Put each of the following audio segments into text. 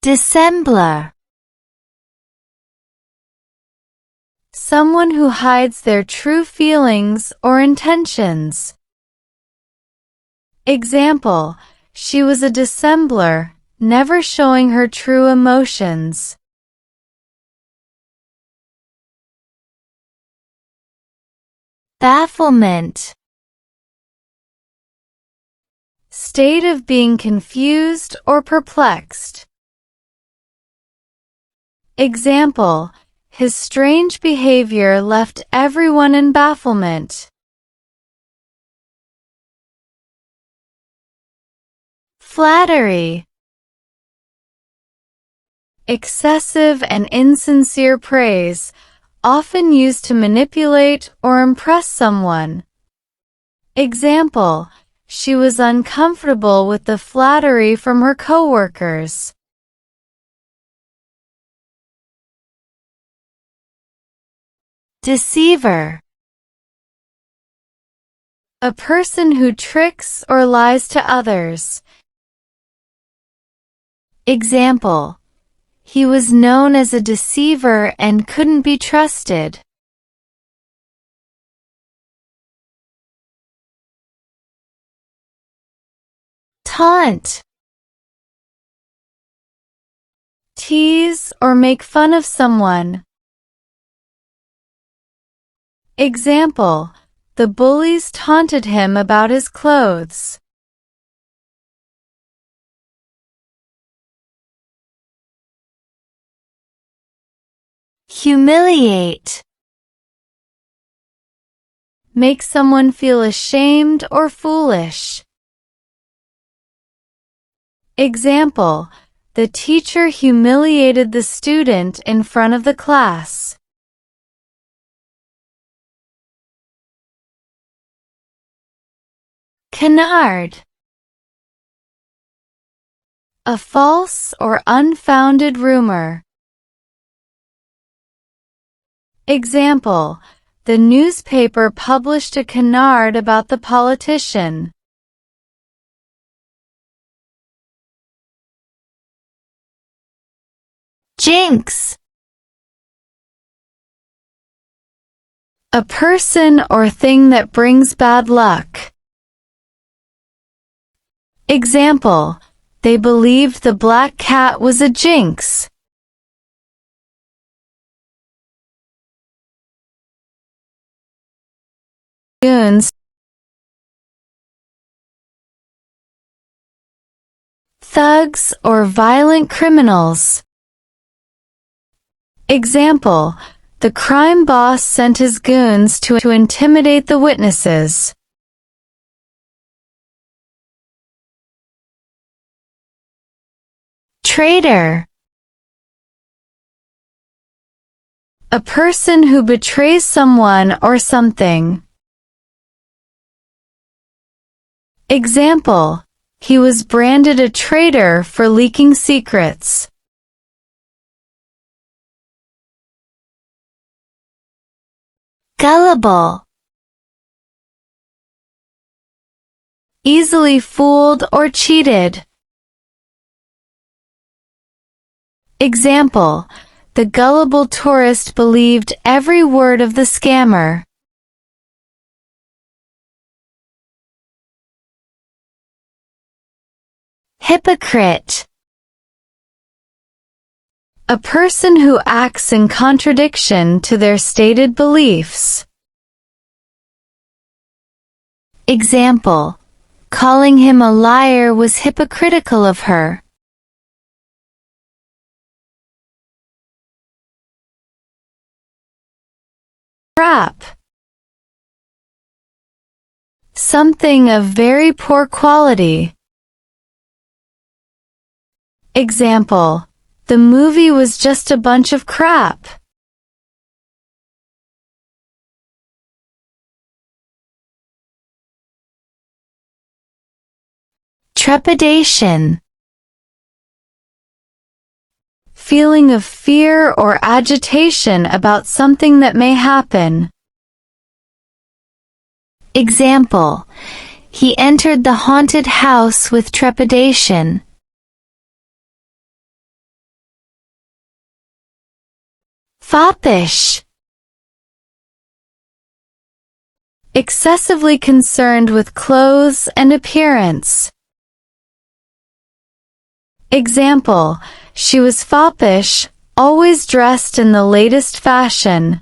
Dissembler. Someone who hides their true feelings or intentions. Example: she was a dissembler, never showing her true emotions. Bafflement. State of being confused or perplexed. Example: his strange behavior left everyone in bafflement. Flattery. Excessive and insincere praise, often used to manipulate or impress someone. Example: she was uncomfortable with the flattery from her coworkers. Deceiver. A person who tricks or lies to others. Example: he was known as a deceiver and couldn't be trusted. Taunt. Tease or make fun of someone. Example: the bullies taunted him about his clothes. Humiliate. Make someone feel ashamed or foolish. Example: the teacher humiliated the student in front of the class. Canard. A false or unfounded rumor. Example: the newspaper published a canard about the politician. Jinx. A person or thing that brings bad luck. Example: they believed the black cat was a jinx. Goons. Thugs or violent criminals. Example: the crime boss sent his goons to intimidate the witnesses. Traitor. A person who betrays someone or something. Example: he was branded a traitor for leaking secrets. Gullible. Easily fooled or cheated. Example: the gullible tourist believed every word of the scammer. Hypocrite. A person who acts in contradiction to their stated beliefs. Example: calling him a liar was hypocritical of her. Crap. Something of very poor quality. Example: the movie was just a bunch of crap. Trepidation. Feeling of fear or agitation about something that may happen. Example: he entered the haunted house with trepidation. Foppish. Excessively concerned with clothes and appearance. Example, she was foppish, always dressed in the latest fashion.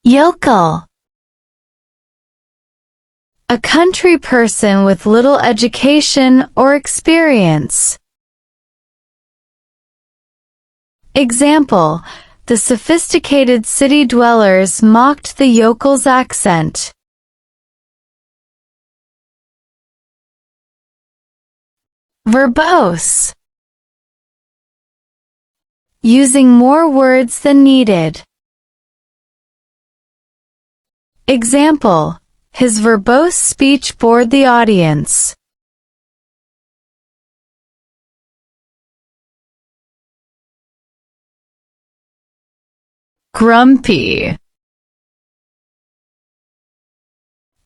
Yokel. A country person with little education or experience. Example, the sophisticated city dwellers mocked the yokel's accent. Verbose. Using more words than needed. Example, his verbose speech bored the audience. Grumpy.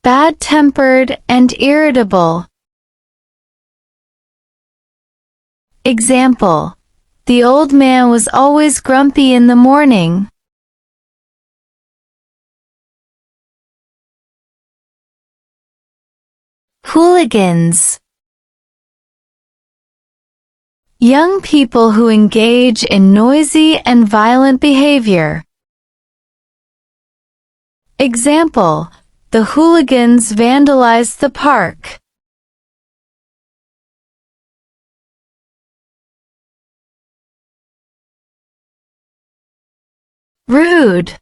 Bad-tempered and irritable. Example, the old man was always grumpy in the morning. Hooligans. Young people who engage in noisy and violent behavior. Example, the hooligans vandalized the park. Rude.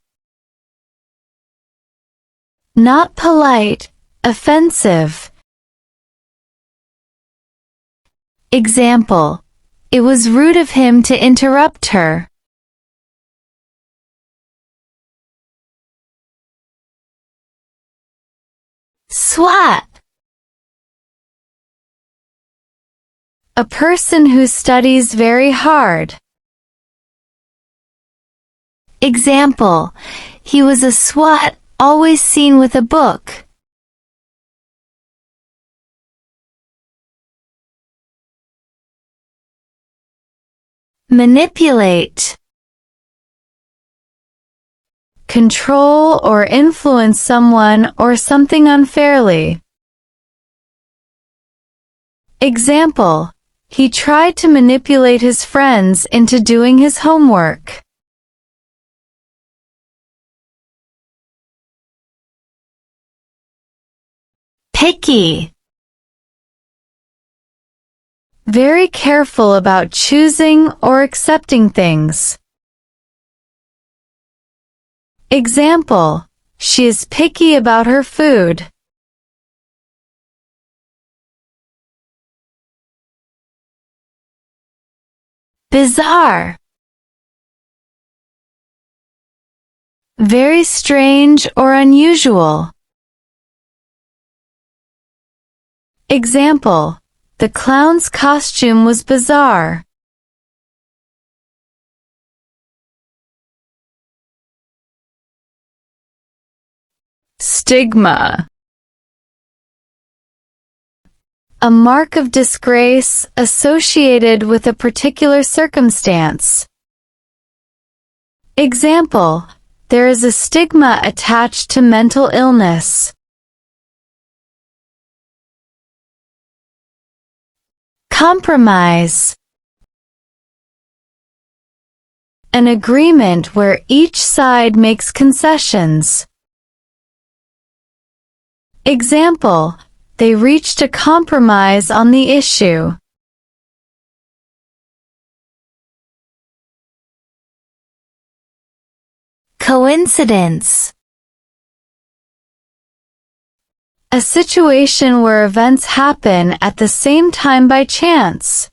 Not polite, offensive. Example, it was rude of him to interrupt her. Swat. A person who studies very hard. Example, he was a swat, always seen with a book. Manipulate. Control or influence someone or something unfairly. Example, he tried to manipulate his friends into doing his homework. Picky. Very careful about choosing or accepting things. Example, she is picky about her food. Bizarre. Very strange or unusual. Example, the clown's costume was bizarre. Stigma. A mark of disgrace associated with a particular circumstance. Example, there is a stigma attached to mental illness. Compromise. An agreement where each side makes concessions. Example, they reached a compromise on the issue. Coincidence. A situation where events happen at the same time by chance.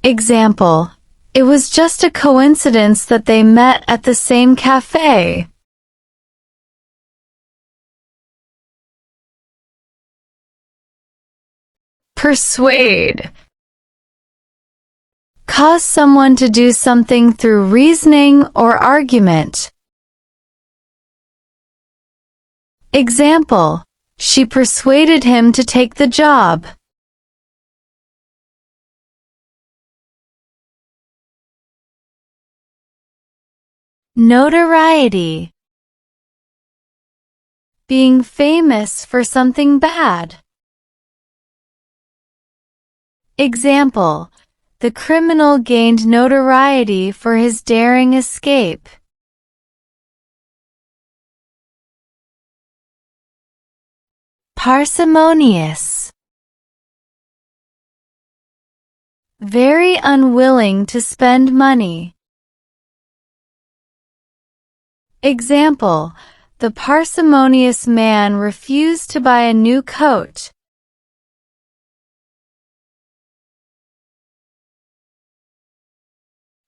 Example, it was just a coincidence that they met at the same cafe. Persuade. Cause someone to do something through reasoning or argument. Example, She persuaded him to take the job. Notoriety. Being famous for something bad. Example: the criminal gained notoriety for his daring escape. Parsimonious. Very unwilling to spend money. Example: the parsimonious man refused to buy a new coat.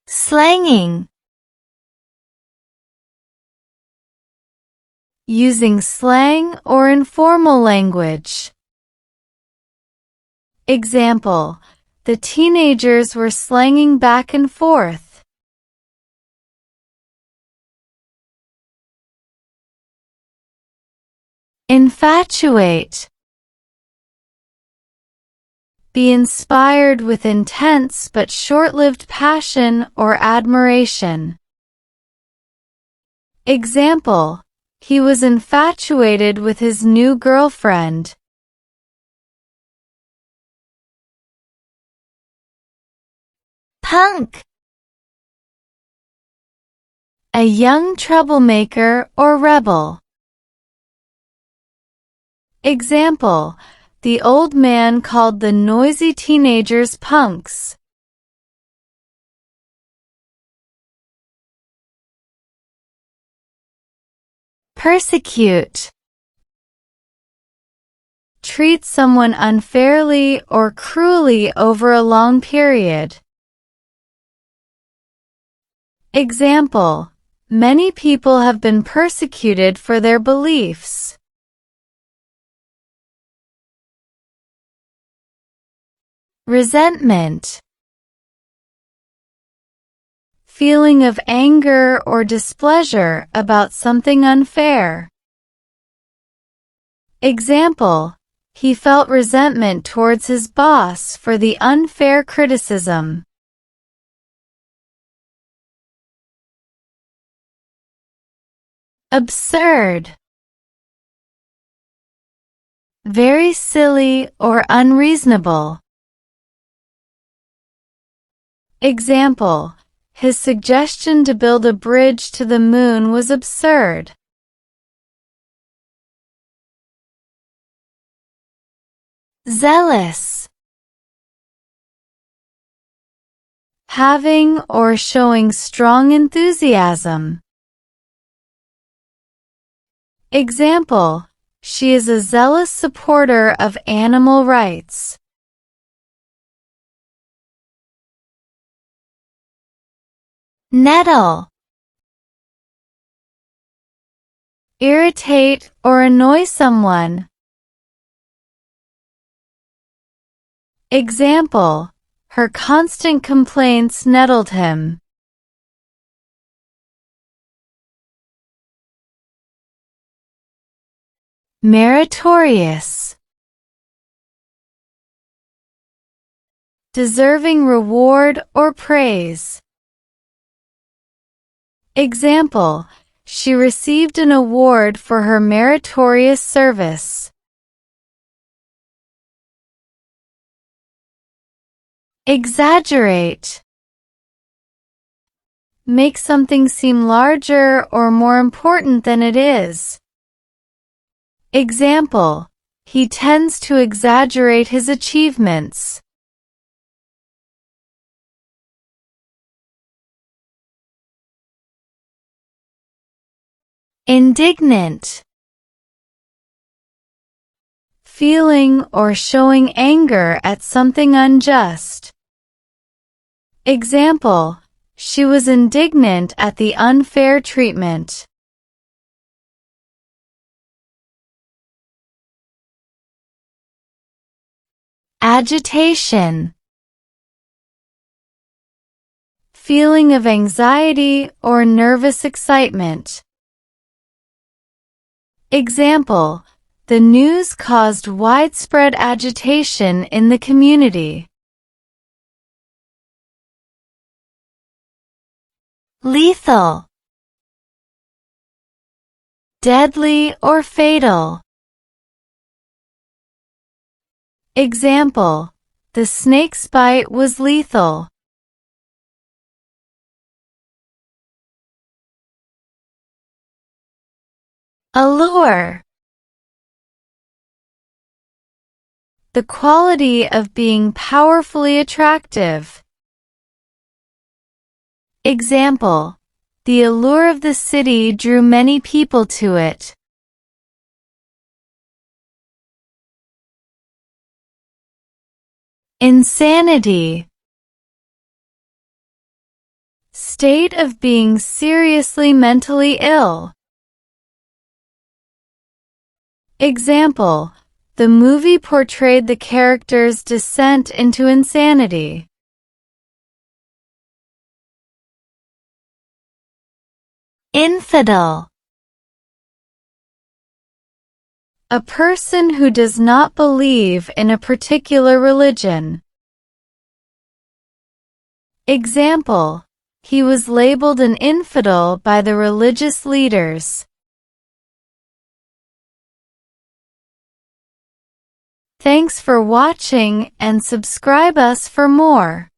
Slanging. Using slang or informal language. Example: the teenagers were slanging back and forth. Infatuate. Be inspired with intense but short-lived passion or admiration. Example: he was infatuated with his new girlfriend. Punk. A young troublemaker or rebel. Example: the old man called the noisy teenagers punks. Persecute. Treat someone unfairly or cruelly over a long period. Example: many people have been persecuted for their beliefs. Resentment. Feeling of anger or displeasure about something unfair. Example: he felt resentment towards his boss for the unfair criticism. Absurd. Very silly or unreasonable. Example: his suggestion to build a bridge to the moon was absurd. Zealous. Having or showing strong enthusiasm. Example: she is a zealous supporter of animal rights. Nettle. Irritate or annoy someone. Example: her constant complaints nettled him. Meritorious. Deserving reward or praise. Example: she received an award for her meritorious service. Exaggerate. Make something seem larger or more important than it is. Example: he tends to exaggerate his achievements. Indignant. Feeling or showing anger at something unjust. Example: she was indignant at the unfair treatment. Agitation. Feeling of anxiety or nervous excitement. Example: The news caused widespread agitation in the community. Lethal. Deadly or fatal. Example: the snake's bite was lethal. Allure. The quality of being powerfully attractive. Example: the allure of the city drew many people to it. Insanity. State of being seriously mentally ill. Example: the movie portrayed the character's descent into insanity. Infidel. A person who does not believe in a particular religion. Example: he was labeled an infidel by the religious leaders. Thanks for watching and subscribe us for more.